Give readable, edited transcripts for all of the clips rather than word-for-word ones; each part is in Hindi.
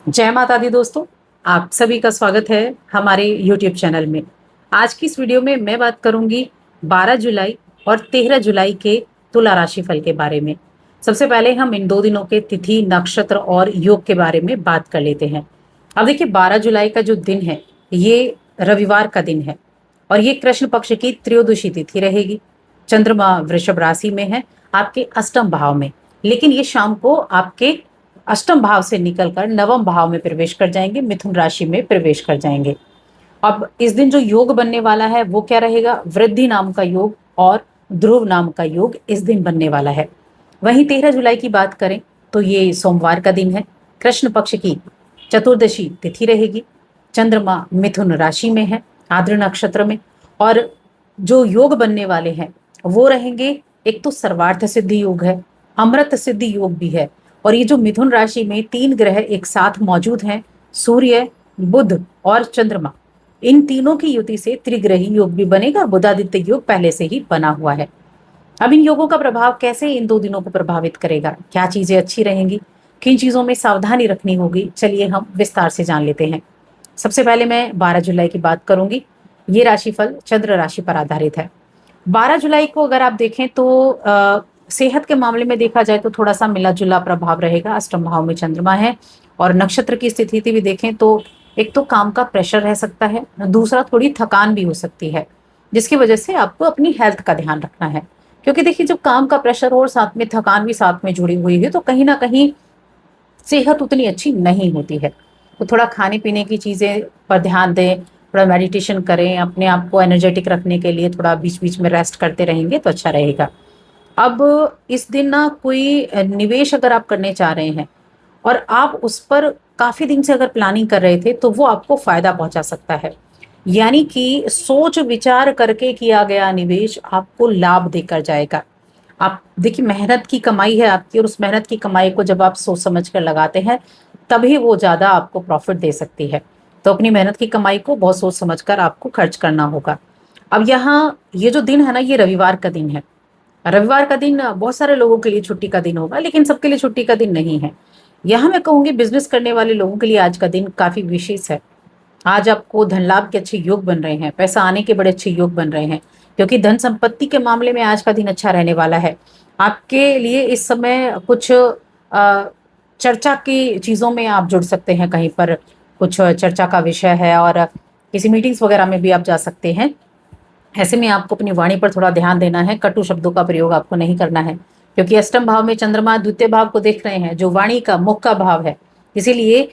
जय माता दी दोस्तों। आप सभी का स्वागत है हमारे YouTube चैनल में। आज की इस वीडियो में मैं बात करूंगी 12 जुलाई और 13 जुलाई के तुला राशि फल के बारे में। सबसे पहले हम इन दो दिनों के तिथि, नक्षत्र और योग के बारे में बात कर लेते हैं। अब देखिए, 12 जुलाई का जो दिन है ये रविवार का दिन है और ये कृष्ण पक्ष की त्रयोदशी तिथि रहेगी। चंद्रमा वृषभ राशि में है, आपके अष्टम भाव में। लेकिन ये शाम को आपके अष्टम भाव से निकलकर नवम भाव में प्रवेश कर जाएंगे, मिथुन राशि में प्रवेश कर जाएंगे। अब इस दिन जो योग बनने वाला है वो क्या रहेगा? वृद्धि नाम का योग और ध्रुव नाम का योग इस दिन बनने वाला है। वहीं 13 जुलाई की बात करें तो ये सोमवार का दिन है। कृष्ण पक्ष की चतुर्दशी तिथि रहेगी। चंद्रमा मिथुन राशि में है, आद्र नक्षत्र में। और जो योग बनने वाले हैं वो रहेंगे, एक तो सर्वार्थ सिद्धि योग है, अमृत सिद्धि योग भी है। और ये जो मिथुन राशि में तीन ग्रह एक साथ मौजूद हैं, सूर्य, बुध और चंद्रमा, इन तीनों की युति से त्रिग्रही योग भी बनेगा और बुधादित्य योग पहले से ही बना हुआ है। अब इन योगों का प्रभाव कैसे इन दो दिनों को प्रभावित करेगा, क्या चीजें अच्छी रहेंगी, किन चीजों में सावधानी रखनी होगी, चलिए हम विस्तार से जान लेते हैं। सबसे पहले मैं 12 जुलाई की बात करूंगी। ये राशिफल चंद्र राशि पर आधारित है। 12 जुलाई को अगर आप देखें तो सेहत के मामले में देखा जाए तो थोड़ा सा मिला जुला प्रभाव रहेगा। अष्टम भाव में चंद्रमा है और नक्षत्र की स्थिति भी देखें तो एक तो काम का प्रेशर रह सकता है, दूसरा थोड़ी थकान भी हो सकती है, जिसकी वजह से आपको अपनी हेल्थ का ध्यान रखना है। क्योंकि देखिए, जब काम का प्रेशर हो और साथ में थकान भी साथ में जुड़ी हुई है तो कहीं ना कहीं सेहत उतनी अच्छी नहीं होती है। तो थोड़ा खाने पीने की चीजें पर ध्यान दें, थोड़ा मेडिटेशन करें, अपने आप को एनर्जेटिक रखने के लिए थोड़ा बीच बीच में रेस्ट करते रहेंगे तो अच्छा रहेगा। अब इस दिन ना कोई निवेश अगर आप करने चाह रहे हैं और आप उस पर काफी दिन से अगर प्लानिंग कर रहे थे तो वो आपको फायदा पहुंचा सकता है। यानी कि सोच विचार करके किया गया निवेश आपको लाभ देकर जाएगा। आप देखिए, मेहनत की कमाई है आपकी और उस मेहनत की कमाई को जब आप सोच समझ कर लगाते हैं तभी वो ज्यादा आपको प्रॉफिट दे सकती है। तो अपनी मेहनत की कमाई को बहुत सोच समझ कर आपको खर्च करना होगा। अब यहाँ ये जो दिन है ना, ये रविवार का दिन है। रविवार का दिन बहुत सारे लोगों के लिए छुट्टी का दिन होगा, लेकिन सबके लिए छुट्टी का दिन नहीं है। यहाँ मैं कहूँगी बिजनेस करने वाले लोगों के लिए आज का दिन काफी विशेष है। आज आपको धन लाभ के अच्छे योग बन रहे हैं, पैसा आने के बड़े अच्छे योग बन रहे हैं, क्योंकि धन संपत्ति के मामले में आज का दिन अच्छा रहने वाला है। आपके लिए इस समय कुछ चर्चा की चीजों में आप जुड़ सकते हैं, कहीं पर कुछ चर्चा का विषय है और किसी मीटिंग्स वगैरह में भी आप जा सकते हैं। ऐसे में आपको अपनी वाणी पर थोड़ा ध्यान देना है, कटु शब्दों का प्रयोग आपको नहीं करना है, क्योंकि अष्टम भाव में चंद्रमा द्वितीय भाव को देख रहे हैं जो वाणी का मुख का भाव है। इसीलिए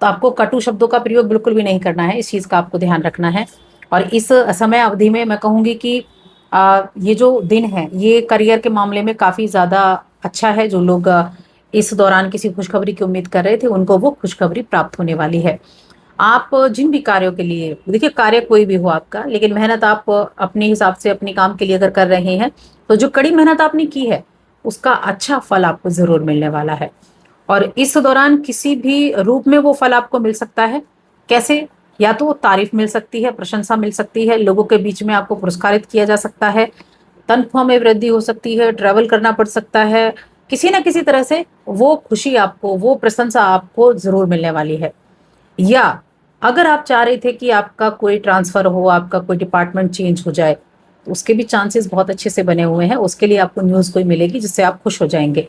तो आपको कटु शब्दों का प्रयोग बिल्कुल भी नहीं करना है, इस चीज का आपको ध्यान रखना है। और इस समय अवधि में मैं कहूंगी कि ये जो दिन है ये करियर के मामले में काफी ज्यादा अच्छा है। जो लोग इस दौरान किसी खुशखबरी की उम्मीद कर रहे थे उनको वो खुशखबरी प्राप्त होने वाली है। आप जिन भी कार्यों के लिए, देखिए कार्य कोई भी हो आपका, लेकिन मेहनत आप अपने हिसाब से अपने काम के लिए अगर कर रहे हैं तो जो कड़ी मेहनत आपने की है उसका अच्छा फल आपको जरूर मिलने वाला है। और इस दौरान किसी भी रूप में वो फल आपको मिल सकता है। कैसे? या तो तारीफ मिल सकती है, प्रशंसा मिल सकती है, लोगों के बीच में आपको पुरस्कारित किया जा सकता है, तनख्वाह में वृद्धि हो सकती है, ट्रैवल करना पड़ सकता है, किसी ना किसी तरह से वो खुशी आपको, वो प्रशंसा आपको जरूर मिलने वाली है। या अगर आप चाह रहे थे कि आपका कोई ट्रांसफर हो, आपका कोई डिपार्टमेंट चेंज हो जाए, तो उसके भी चांसेस बहुत अच्छे से बने हुए हैं। उसके लिए आपको न्यूज कोई मिलेगी जिससे आप खुश हो जाएंगे।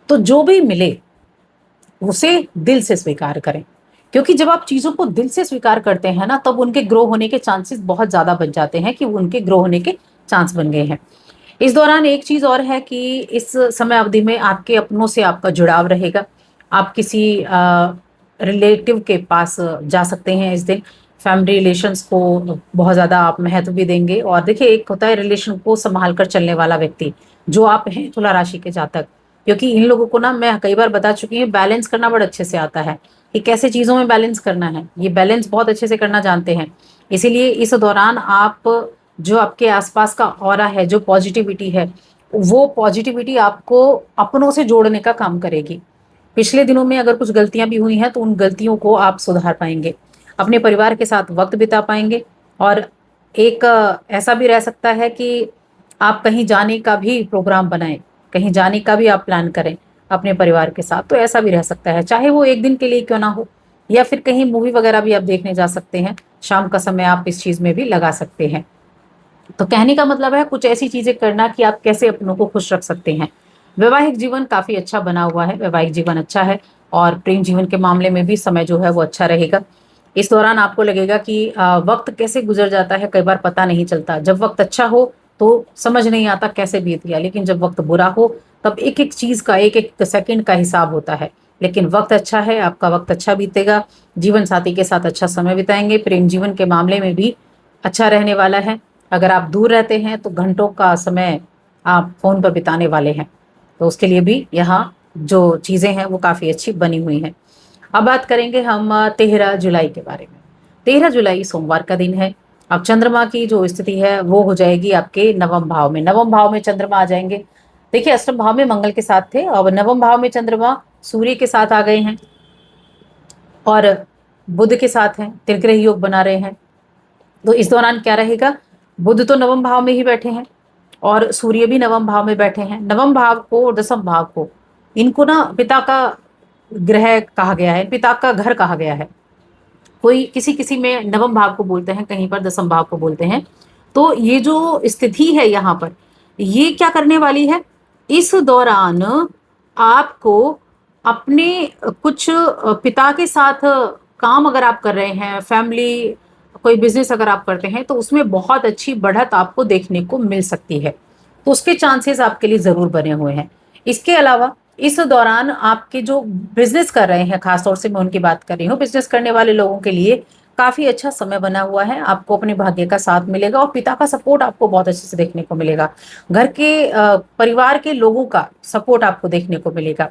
तो जो भी मिले उसे दिल से स्वीकार करें, क्योंकि जब आप चीजों को दिल से स्वीकार करते हैं ना तब उनके ग्रो होने के चांसेस बहुत ज्यादा बन जाते हैं, कि उनके ग्रो होने के चांस बन गए हैं। इस दौरान एक चीज और है कि इस समय अवधि में आपके अपनों से आपका जुड़ाव रहेगा। आप किसी रिलेटिव के पास जा सकते हैं इस दिन। फैमिली रिलेशंस को बहुत ज़्यादा आप महत्व भी देंगे। और देखिए, एक होता है रिलेशन को संभाल कर चलने वाला व्यक्ति, जो आप हैं तुला राशि के जातक, क्योंकि इन लोगों को ना मैं कई बार बता चुकी हूँ, बैलेंस करना बड़ा अच्छे से आता है कि कैसे चीज़ों में बैलेंस करना है। ये बैलेंस बहुत अच्छे से करना जानते हैं। इसीलिए इस दौरान आप जो आपके आसपास का ऑरा है, जो पॉजिटिविटी है, वो पॉजिटिविटी आपको अपनों से जोड़ने का काम करेगी। पिछले दिनों में अगर कुछ गलतियां भी हुई हैं तो उन गलतियों को आप सुधार पाएंगे, अपने परिवार के साथ वक्त बिता पाएंगे। और एक ऐसा भी रह सकता है कि आप कहीं जाने का भी प्रोग्राम बनाएं, कहीं जाने का भी आप प्लान करें। अपने परिवार के साथ, तो ऐसा भी रह सकता है, चाहे वो एक दिन के लिए क्यों ना हो, या फिर कहीं मूवी वगैरह भी आप देखने जा सकते हैं। शाम का समय आप इस चीज में भी लगा सकते हैं। तो कहने का मतलब है कुछ ऐसी चीजें करना कि आप कैसे अपनों को खुश रख सकते हैं। वैवाहिक जीवन काफी अच्छा बना हुआ है, वैवाहिक जीवन अच्छा है, और प्रेम जीवन के मामले में भी समय जो है वो अच्छा रहेगा। इस दौरान आपको लगेगा कि वक्त कैसे गुजर जाता है कई बार पता नहीं चलता। जब वक्त अच्छा हो तो समझ नहीं आता कैसे बीत गया, लेकिन जब वक्त बुरा हो तब एक एक चीज का, एक एक सेकंड का हिसाब होता है। लेकिन वक्त अच्छा है, आपका वक्त अच्छा बीतेगा, जीवन साथी के साथ अच्छा समय बिताएंगे, प्रेम जीवन के मामले में भी अच्छा रहने वाला है। अगर आप दूर रहते हैं तो घंटों का समय आप फोन पर बिताने वाले हैं, तो उसके लिए भी यहाँ जो चीजें हैं वो काफी अच्छी बनी हुई हैं। अब बात करेंगे हम 13 जुलाई के बारे में। 13 जुलाई सोमवार का दिन है। अब चंद्रमा की जो स्थिति है वो हो जाएगी आपके नवम भाव में। नवम भाव में चंद्रमा आ जाएंगे। देखिए, अष्टम भाव में मंगल के साथ थे, अब नवम भाव में चंद्रमा सूर्य के साथ आ गए हैं और बुध के साथ हैं, त्रिग्रह योग बना रहे हैं। तो इस दौरान क्या रहेगा, बुध तो नवम भाव में ही बैठे हैं और सूर्य भी नवम भाव में बैठे हैं। नवम भाव को और दसम भाव को, इनको ना पिता का ग्रह कहा गया है, पिता का घर कहा गया है। कोई किसी किसी में नवम भाव को बोलते हैं, कहीं पर दसम भाव को बोलते हैं। तो ये जो स्थिति है यहाँ पर, ये क्या करने वाली है, इस दौरान आपको अपने कुछ पिता के साथ काम अगर आप कर रहे हैं, फैमिली कोई बिजनेस अगर आप करते हैं, तो उसमें बहुत अच्छी बढ़त आपको देखने को मिल सकती है। तो उसके चांसेस आपके लिए जरूर बने हुए हैं। इसके अलावा इस दौरान आपके जो बिजनेस कर रहे हैं, खासतौर से मैं उनकी बात कर रही हूँ, बिजनेस करने वाले लोगों के लिए काफी अच्छा समय बना हुआ है। आपको अपने भाग्य का साथ मिलेगा और पिता का सपोर्ट आपको बहुत अच्छे से देखने को मिलेगा। घर के परिवार के लोगों का सपोर्ट आपको देखने को मिलेगा।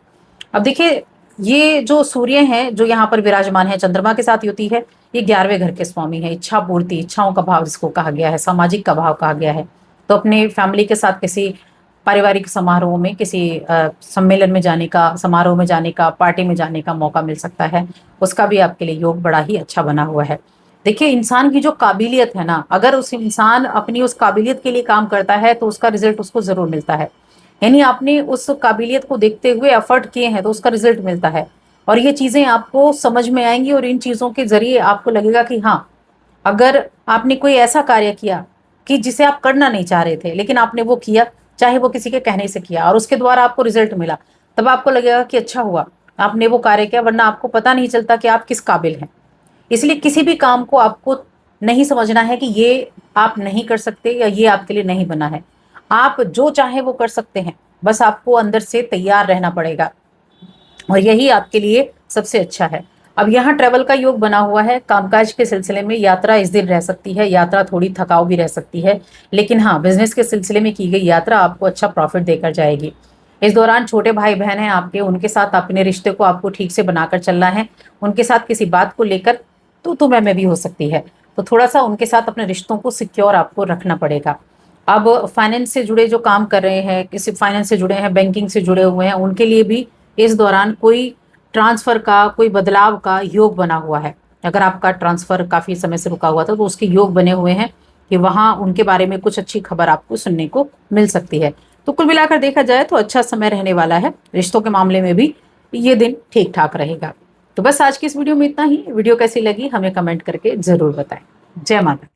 अब देखिए, ये जो सूर्य हैं जो यहाँ पर विराजमान है, चंद्रमा के साथ युति है, ये 11वें घर के स्वामी है। इच्छा पूर्ति, इच्छाओं का भाव जिसको कहा गया है, सामाजिक का भाव कहा गया है। तो अपने फैमिली के साथ किसी पारिवारिक समारोह में, किसी सम्मेलन में जाने का, समारोह में जाने का, पार्टी में जाने का मौका मिल सकता है। उसका भी आपके लिए योग बड़ा ही अच्छा बना हुआ है। देखिए, इंसान की जो काबिलियत है ना, अगर उस इंसान अपनी उस काबिलियत के लिए काम करता है तो उसका रिजल्ट उसको जरूर मिलता है। यानी आपने उस काबिलियत को देखते हुए एफर्ट किए हैं तो उसका रिजल्ट मिलता है। और ये चीजें आपको समझ में आएंगी और इन चीजों के जरिए आपको लगेगा कि हाँ, अगर आपने कोई ऐसा कार्य किया कि जिसे आप करना नहीं चाह रहे थे, लेकिन आपने वो किया, चाहे वो किसी के कहने से किया, और उसके द्वारा आपको रिजल्ट मिला, तब आपको लगेगा कि अच्छा हुआ आपने वो कार्य किया, वरना आपको पता नहीं चलता कि आप किस काबिल हैं। इसलिए किसी भी काम को आपको नहीं समझना है कि ये आप नहीं कर सकते या ये आपके लिए नहीं बना है। आप जो चाहे वो कर सकते हैं, बस आपको अंदर से तैयार रहना पड़ेगा, और यही आपके लिए सबसे अच्छा है। अब यहाँ ट्रैवल का योग बना हुआ है। कामकाज के सिलसिले में यात्रा इस दिन रह सकती है, यात्रा थोड़ी थकाऊ भी रह सकती है, लेकिन हाँ, बिजनेस के सिलसिले में की गई यात्रा आपको अच्छा प्रॉफिट देकर जाएगी। इस दौरान छोटे भाई बहन हैं आपके, उनके साथ अपने रिश्ते को आपको ठीक से बनाकर चलना है। उनके साथ किसी बात को लेकर तो मैं भी हो सकती है, तो थोड़ा सा उनके साथ अपने रिश्तों को सिक्योर आपको रखना पड़ेगा। अब फाइनेंस से जुड़े जो काम कर रहे हैं, किसी फाइनेंस से जुड़े हैं, बैंकिंग से जुड़े हुए हैं, उनके लिए भी इस दौरान कोई ट्रांसफर का, कोई बदलाव का योग बना हुआ है। अगर आपका ट्रांसफर काफी समय से रुका हुआ था तो उसके योग बने हुए हैं कि वहां उनके बारे में कुछ अच्छी खबर आपको सुनने को मिल सकती है। तो कुल मिलाकर देखा जाए तो अच्छा समय रहने वाला है। रिश्तों के मामले में भी ये दिन ठीक ठाक रहेगा। तो बस आज की इस वीडियो में इतना ही। वीडियो कैसी लगी हमें कमेंट करके जरूर बताएं। जय माता।